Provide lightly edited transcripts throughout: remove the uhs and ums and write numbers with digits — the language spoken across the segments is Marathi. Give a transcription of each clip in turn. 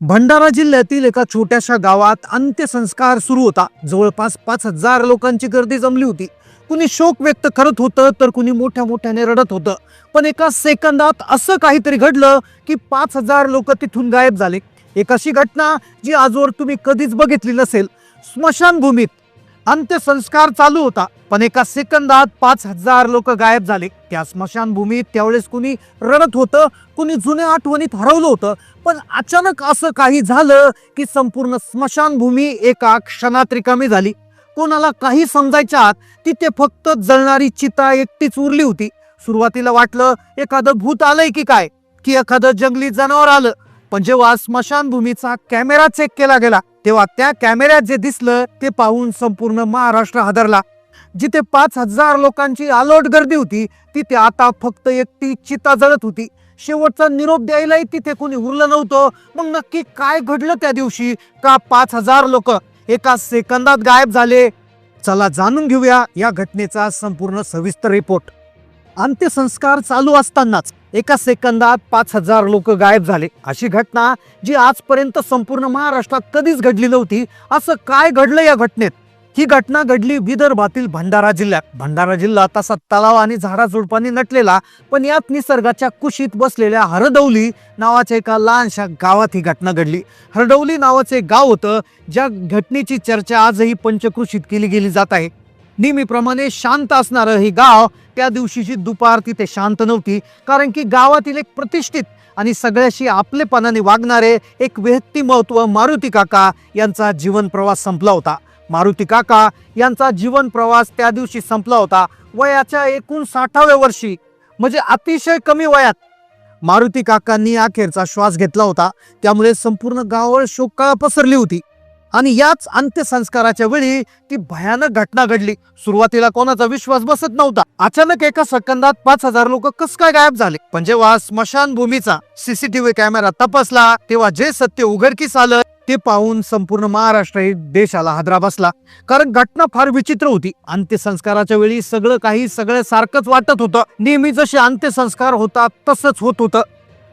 भंडारा जिल्ह्यातील एका छोट्याशा गावात अंत्यसंस्कार सुरू होता. जवळपास 5,000 लोकांची गर्दी जमली होती. कुणी शोक व्यक्त करत होतं तर कुणी मोठ्या मोठ्याने रडत होतं. पण एका सेकंदात असं काहीतरी घडलं की 5,000 लोक तिथून गायब झाले. एक अशी घटना जी आजवर तुम्ही कधीच बघितली नसेल. स्मशानभूमीत अंत्यसंस्कार चालू होता पण एका सेकंदात 5,000 लोक गायब झाले. त्या स्मशानभूमीत त्यावेळेस कुणी रडत होतं, कुणी जुन्या आठवणीत हरवलं होतं. पण अचानक असं काही झालं की संपूर्ण स्मशानभूमी एका क्षणात रिकामी झाली. कोणाला काही समजायच्या आत तिथे फक्त जळणारी चिता एकटीच उरली होती. सुरुवातीला वाटलं एखादं भूत आलंय की काय, की एखादं जंगली जनावर आलं. पण जेव्हा स्मशानभूमीचा कॅमेरा चेक केला गेला तेव्हा त्या कॅमेऱ्यात जे दिसलं ते पाहून संपूर्ण महाराष्ट्र हादरला. जिथे 5,000 लोकांची अलोट गर्दी होती तिथे आता फक्त एकटी चिता जळत होती. शेवटचा निरोप द्यायलाही तिथे कोणी उरलं नव्हतं. मग नक्की काय घडलं त्या दिवशी, का 5,000 लोक एका सेकंदात गायब झाले? चला जाणून घेऊया या घटनेचा संपूर्ण सविस्तर रिपोर्ट. अंत्यसंस्कार चालू असतानाच एका सेकंदात 5,000 लोक गायब झाले. अशी घटना जी आजपर्यंत संपूर्ण महाराष्ट्रात कधीच घडली नव्हती. असं काय घडलं या घटनेत? ही घटना घडली विदर्भातील भंडारा जिल्ह्यात. भंडारा जिल्हा तसा तलाव आणि झाडाझुडपांनी नटलेला, पण यात निसर्गाच्या कुशीत बसलेल्या हरडौली नावाच्या एका लहानशा गावात ही घटना घडली. हरडौली नावाचे गाव होतं ज्या घटनेची चर्चा आजही पंचक्रोशीत केली गेली जात आहे. नेहमीप्रमाणे शांत असणारं हे गाव त्या दिवशीची दुपार तिथे शांत नव्हती, कारण की गावातील एक प्रतिष्ठित आणि सगळ्याशी आपलेपणाने वागणारे एक व्यक्तिमत्व मारुती काका यांचा जीवन प्रवास संपला होता. मारुती काका यांचा जीवन प्रवास त्या दिवशी संपला होता. वयाच्या 59व्या वर्षी, म्हणजे अतिशय कमी वयात मारुती काकांनी अखेरचा श्वास घेतला होता. त्यामुळे संपूर्ण गावावर शोककळा पसरली होती. आणि याच अंत्यसंस्काराच्या वेळी ती भयानक घटना घडली. सुरुवातीला कोणाचा विश्वास बसत नव्हता. अचानक एका सेकंदात 5,000 लोक कस काय गायब झाले? पण जेव्हा स्मशानभूमीचा सीसीटीव्ही कॅमेरा तपासला तेव्हा जे सत्य उघडकीस आलं ते पाहून संपूर्ण महाराष्ट्र देशाला हादरा बसला. कारण घटना फार विचित्र होती. अंत्यसंस्काराच्या वेळी सगळं सारखंच वाटत होतं. नेहमी जसे अंत्यसंस्कार होतात तसंच होत होतं.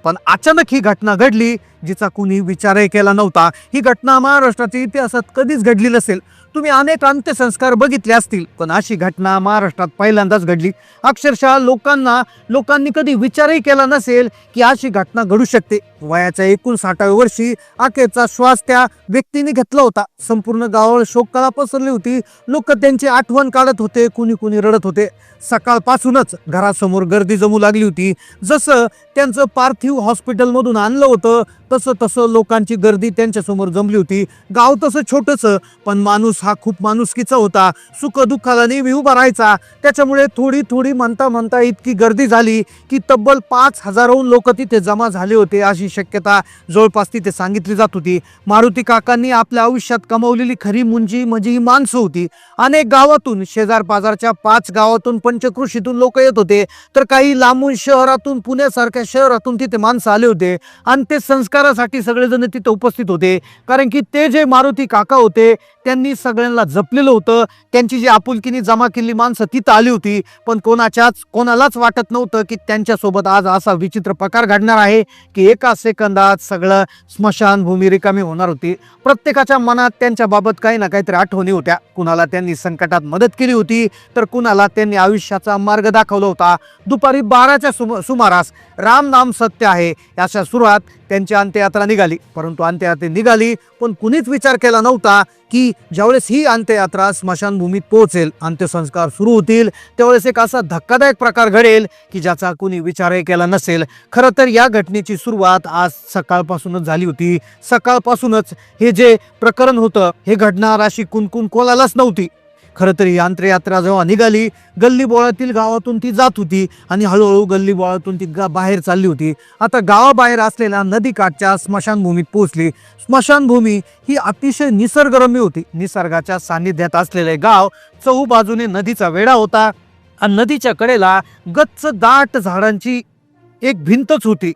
पण अचानक ही घटना घडली जिचा कुणी विचारही केला नव्हता. ही घटना महाराष्ट्राच्या इतिहासात कधीच घडली नसेल. तुम्ही अनेक अंत्यसंस्कार बघितले असतील, पण अशी घटना महाराष्ट्रात पहिल्यांदाच घडली. अक्षरशः लोकांनी कधी विचारही केला नसेल की अशी घटना घडू शकते. वयाच्या 59व्या वर्षी अखेरचा श्वास त्या व्यक्तीने घेतला होता. संपूर्ण गावावर शोककळा पसरली होती. लोक त्यांची आठवण काढत होते, कुणी रडत होते. सकाळपासूनच घरासमोर गर्दी जमू लागली होती. जसं त्यांचं पार्थिव हॉस्पिटलमधून आणलं होतं तसं लोकांची गर्दी त्यांच्या समोर जमली होती. गाव तसं छोटंसं, पण माणूस हा खूप माणुसकीचा होता. सुख दुःखाला नेहमी उभा राहायचा. त्याच्यामुळे थोडी म्हणता इतकी गर्दी झाली की तब्बल 5,000हून लोक तिथे जमा झाले होते अशी शक्यता जवळपास तिथे सांगितली जात होती. मारुती काकांनी आपल्या आयुष्यात कमावलेली खरी मुंजी म्हणजे ही माणसं होती. अनेक गावातून, शेजार पाजारच्या 5 गावातून, पंचक्रोशीतून लोक येत होते, तर काही लांबून शहरातून, पुण्यासारख्या शहरातून तिथे माणसं आले होते. अंत्यसंस्कारासाठी सगळेजण तिथे उपस्थित होते. कारण की ते जे मारुती काका होते त्यांनी सगळ्यांना जपलेलं होतं. त्यांची जी आपुलकीने जमा केलेली माणसं तिथं आली होती. पण कोणालाच वाटत नव्हतं की त्यांच्यासोबत आज असा विचित्र प्रकार घडणार आहे की एका सेकंदात सगळं स्मशानभूमी रिकामी होणार होती. प्रत्येकाच्या मनात त्यांच्या बाबत काही ना काहीतरी आठवणी होत्या. कुणाला त्यांनी संकटात मदत केली होती, तर कुणाला त्यांनी आयुष्याचा मार्ग दाखवला होता. दुपारी 12च्या सुमारास राम नाम सत्य आहे अशा सुरुवात त्यांची अंत्ययात्रा निघाली. परंतु अंत्ययात्रा निघाली पण कुणीच विचार केला नव्हता की ज्यावेळेस ही अंत्ययात्रा स्मशानभूमीत पोहोचेल, अंत्यसंस्कार सुरू होतील, त्यावेळेस एक असा धक्कादायक प्रकार घडेल की ज्याचा कुणी विचारही केला नसेल. खरं तर या घटनेची सुरुवात आज सकाळपासूनच झाली होती. सकाळपासूनच हे जे प्रकरण होतं हे घडणार अशी कुणकुण कोणालाच नव्हती. खरं तर ही अंत्ययात्रा जेव्हा निघाली, गल्लीबोळातील गावातून ती जात होती आणि हळूहळू गल्लीबोळातून ती बाहेर चालली होती. आता गावाबाहेर असलेल्या नदीकाठच्या स्मशानभूमीत पोहोचली. स्मशानभूमी ही अतिशय निसर्गरम्य होती. निसर्गाच्या सानिध्यात असलेले गाव. चहूबाजूने नदीचा वेढा होता आणि नदीच्या कडेला गच्च दाट झाडांची एक भिंतच होती.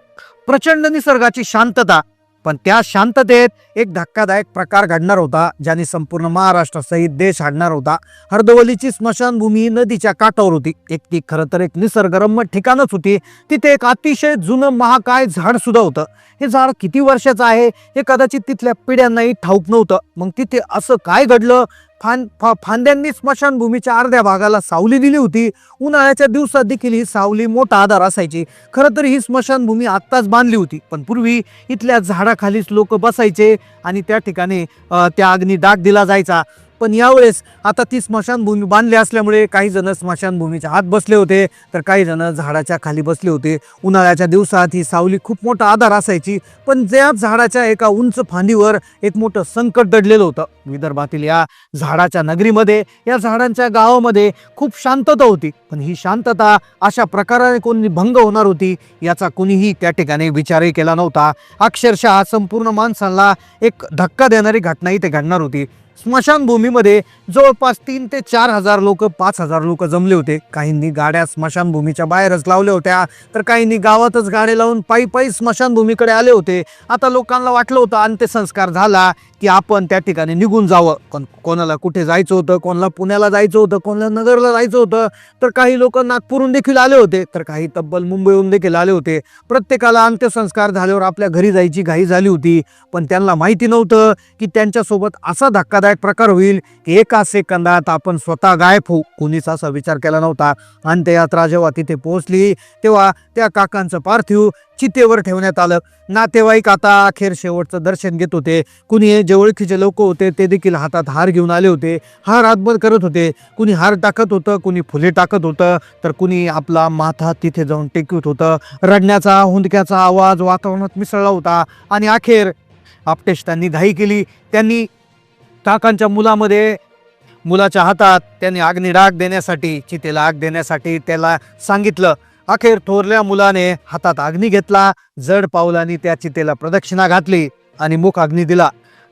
प्रचंड निसर्गाची शांतता पण त्या शांततेत एक धक्कादायक प्रकार घडणार होता, ज्याने संपूर्ण महाराष्ट्रासहित देश हादणार होता. हर्दवलीची स्मशानभूमी नदीच्या काठावर होती. ती खरं तर एक निसर्गरम्य ठिकाणच होती. तिथे एक अतिशय जुनं महाकाय झाड सुद्धा होतं. हे झाड किती वर्षाचं आहे हे कदाचित तिथल्या पिढ्यांनाही ठाऊक नव्हतं. मग तिथे असं काय घडलं? फांद्यांनी स्मशानभूमीच्या अर्ध्या भागाला सावली दिली होती. उन्हाळ्याच्या दिवसात देखील ही सावली मोठा आधार असायची. खरं तर ही स्मशानभूमी आत्ताच बांधली होती, पण पूर्वी इथल्या झाडाखालीच लोक बसायचे आणि त्या ठिकाणी त्या अग्नी डाग दिला जायचा. पण यावेळेस आता ती स्मशानभूमी बांधली असल्यामुळे काही जण स्मशानभूमीच्या आत बसले होते, तर काही जण झाडाच्या खाली बसले होते. उन्हाळ्याच्या दिवसात ही सावली खूप मोठा आधार असायची, पण ज्या झाडाच्या एका उंच फांदीवर एक मोठं संकट दडलेलं होतं. विदर्भातील या झाडाच्या नगरीमध्ये, या झाडांच्या गावामध्ये खूप शांतता होती, पण ही शांतता अशा प्रकाराने कोणी भंग होणार होती याचा कोणीही त्या ठिकाणी विचारही केला नव्हता. अक्षरशः संपूर्ण माणसाला एक धक्का देणारी घटना इथे घडणार होती. स्मशानभूमीमध्ये जवळपास 3 ते 4 हजार लोक, 5,000 लोक जमले होते. काहींनी गाड्या स्मशानभूमीच्या बाहेरच लावल्या होत्या, तर काहींनी गावातच गाड्या लावून पायी पायी स्मशानभूमीकडे आले होते. आता लोकांना वाटलं होतं अंत्यसंस्कार झाला की आपण त्या ठिकाणी निघून जावं. कोणाला कुठे जायचं होतं, कोणाला पुण्याला जायचं होतं, कोणाला नगरला जायचं होतं, तर काही लोक नागपूरहून देखील आले होते, तर काही तब्बल मुंबईहून देखील आले होते. प्रत्येकाला अंत्यसंस्कार झाल्यावर आपल्या घरी जायची घाई झाली होती, पण त्यांना माहिती नव्हतं की त्यांच्यासोबत असा धक्कादायक प्रकार होईल की एका सेकंदात आपण स्वतः गायब होऊ. कोणीच असा विचार केला नव्हता. अंत्ययात्रा जेव्हा तिथे पोहोचली तेव्हा त्या काकांचं पार्थिव चितेवर ठेवण्यात आलं. नातेवाईक आता अखेर शेवटचं दर्शन घेत होते. कुणी जे ओळखीचे लोक होते ते देखील हातात हार घेऊन आले होते. हार हातभर करत होते. कुणी हार टाकत होतं, कुणी फुले टाकत होतं, तर कुणी आपला माथा तिथे जाऊन टेकवत होतं. रडण्याचा, हुंदक्याचा आवाज वातावरणात मिसळला होता. आणि अखेर आपटेष्टांनी घाई केली. त्यांनी काकांच्या मुलाच्या हातात त्यांनी अग्निडाग देण्यासाठी, चितेला आग देण्यासाठी त्याला सांगितलं. अखेर थोरल्या मुलाने हातात अग्नी घेतला. जड पावलांनी त्या चितेला प्रदक्षिणा घातली आणि मुख अग्नी दिला.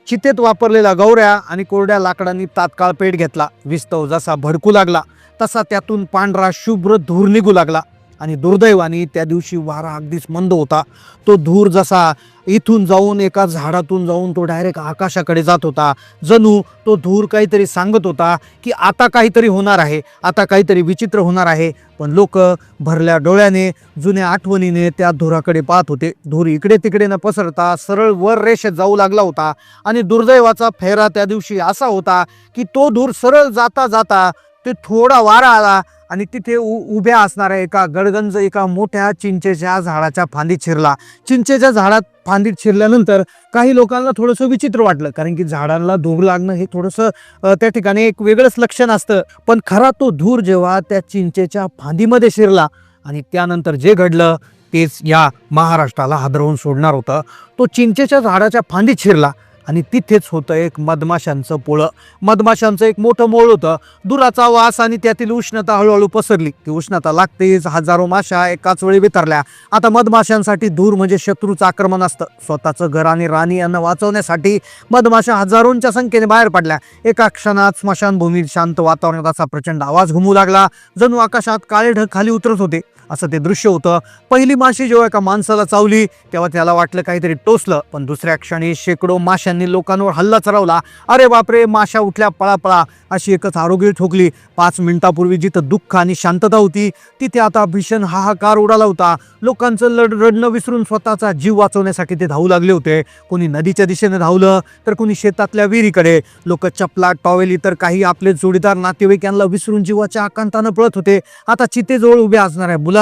चितेत वापरलेल्या गौऱ्या आणि कोरड्या लाकडांनी तात्काळ पेट घेतला. विस्तव जसा भडकू लागला तसा त्यातून पांढरा शुभ्र धूर निघू लागला. आणि दुर्दैवाने त्या दिवशी वारा अगदीच मंद होता. तो धूर जसा इथून जाऊन एका झाडातून जाऊन तो डायरेक्ट आकाशाकडे जात होता. जणू तो धूर काहीतरी सांगत होता की आता काहीतरी होणार आहे, आता काहीतरी विचित्र होणार आहे. पण लोक भरल्या डोळ्याने, जुन्या आठवणीने त्या धुराकडे पाहत होते. धूर इकडे तिकडे न पसरता सरळ वर रेषेत जाऊ लागला होता. आणि दुर्दैवाचा फेरा त्या दिवशी असा होता की तो धूर सरळ जाता जाता ते थोडा वारा आला आणि तिथे उभ्या असणाऱ्या एका गडगंज एका मोठ्या चिंचेच्या झाडाच्या फांदीत शिरला. चिंचेच्या झाडात फांदीत शिरल्यानंतर काही लोकांना थोडंसं विचित्र वाटलं, कारण की झाडांना धूर लागणं हे थोडंसं त्या ठिकाणी एक वेगळंच लक्षण असतं. पण खरा तो धूर जेव्हा त्या चिंचेच्या फांदीमध्ये शिरला आणि त्यानंतर जे घडलं तेच या महाराष्ट्राला हादरवून सोडणार होतं. तो चिंचेच्या झाडाच्या फांदीत शिरला आणि तिथेच होतं एक मधमाशांचं पोळं. मधमाशांचं एक मोठं मोळ होतं. धुराचा वास आणि त्यातील उष्णता हळूहळू पसरली. ती उष्णता लागतेच. हजारो माशा एकाच वेळी वितरल्या. आता मधमाशांसाठी धूर म्हणजे शत्रूचं आक्रमण असतं. स्वतःचं घर आणि राणी यांना वाचवण्यासाठी मधमाशा हजारोंच्या संख्येने बाहेर पडल्या. एका क्षणात स्मशानभूमीत शांत वातावरणात असा प्रचंड आवाज घुमू लागला, जणू आकाशात काळे ढग खाली उतरत होते असं ते दृश्य होतं. पहिली माशी जेव्हा एका माणसाला चावली तेव्हा त्याला वाटलं काहीतरी टोचलं, पण दुसऱ्या क्षणी शेकडो माशांनी लोकांवर हल्ला चढवला. अरे बापरे, माशा उठल्या, पळापळा अशी एकच आरोग्य ठोकली. 5 मिनिटापूर्वी जिथं दुःख आणि शांतता होती तिथे आता भीषण हाहाकार उडाला होता. लोकांचं रडणं विसरून स्वतःचा जीव वाचवण्यासाठी ते धावू लागले होते. कोणी नदीच्या दिशेने धावलं, तर कोणी शेतातल्या विहिरीकडे. लोक चपला, टॉवेली, तर काही आपले जोडीदार नातेवाईक यांना विसरून जीवाच्या आकांतानं पळत होते. आता चितेजवळ उभ्या असणाऱ्या मुलांना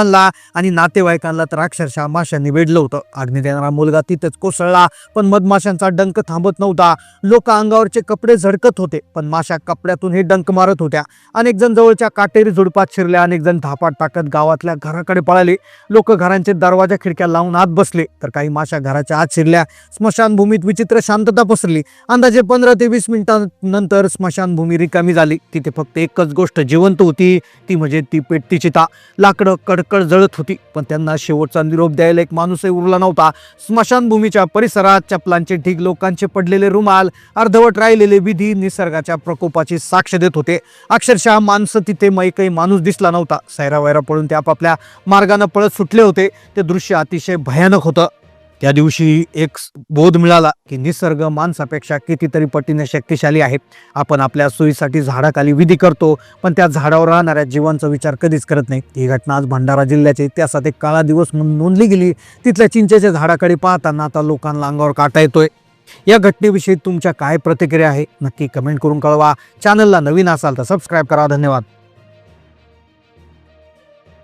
आणि नातेवाईकांना तर अक्षरशः माशांनी वेढलं होतं. अग्नी देणारा मुलगा तिथेच कोसळला, पण मधमाशांचा डंक थांबत नव्हता. लोक अंगावरचे कपडे झडकत होते, पण माशा कपड्यातून हे डंक मारत होत्या. अनेक जण जवळच्या काटेरी झुडपात शिरल्या, अनेक जण धापाट टाकत गावातल्या घराकडे पळाले. लोक घरांचे दरवाजा खिडक्या लावून आत बसले, तर काही माशा घराच्या आत शिरल्या. स्मशानभूमीत विचित्र शांतता पसरली. अंदाजे 15 ते 20 मिनिटांनंतर स्मशानभूमी रिकामी झाली. तिथे फक्त एकच गोष्ट जिवंत होती, ती म्हणजे ती पेटती चिता. लाकडं कडकड जळत होती, पण त्यांना शेवटचा निरोप द्यायला एक माणूसही उरला नव्हता. स्मशानभूमीच्या परिसरात चपलांचे ढीग, लोकांचे पडलेले रुमाल, अर्धवट राहिलेले विधी निसर्गाच्या प्रकोपाची साक्ष देत होते. अक्षरशः माणसं तिथे काही माणूस दिसला नव्हता. सैरावैरा पळून ते आपापल्या मार्गाने पळत सुटले होते. ते दृश्य अतिशय भयानक होतं. त्या दिवशी एक बोध मिळाला की निसर्ग माणसापेक्षा कितीतरी पटीने शक्तिशाली आहे. आपण आपल्या सोयीसाठी झाडाखाली विधी करतो, पण त्या झाडावर राहणाऱ्या जीवांचा विचार कधीच करत नाही. ही घटना आज भंडारा जिल्ह्याच्या इतिहासात एक काळा दिवस म्हणून नोंदली गेली. तिथल्या चिंचेच्या झाडाकडे पाहताना आता लोकांना अंगावर काटा येतोय. या घटनेविषयी तुमच्या काय प्रतिक्रिया आहे नक्की कमेंट करून कळवा. चॅनलला नवीन असाल तर सबस्क्राईब करा. धन्यवाद.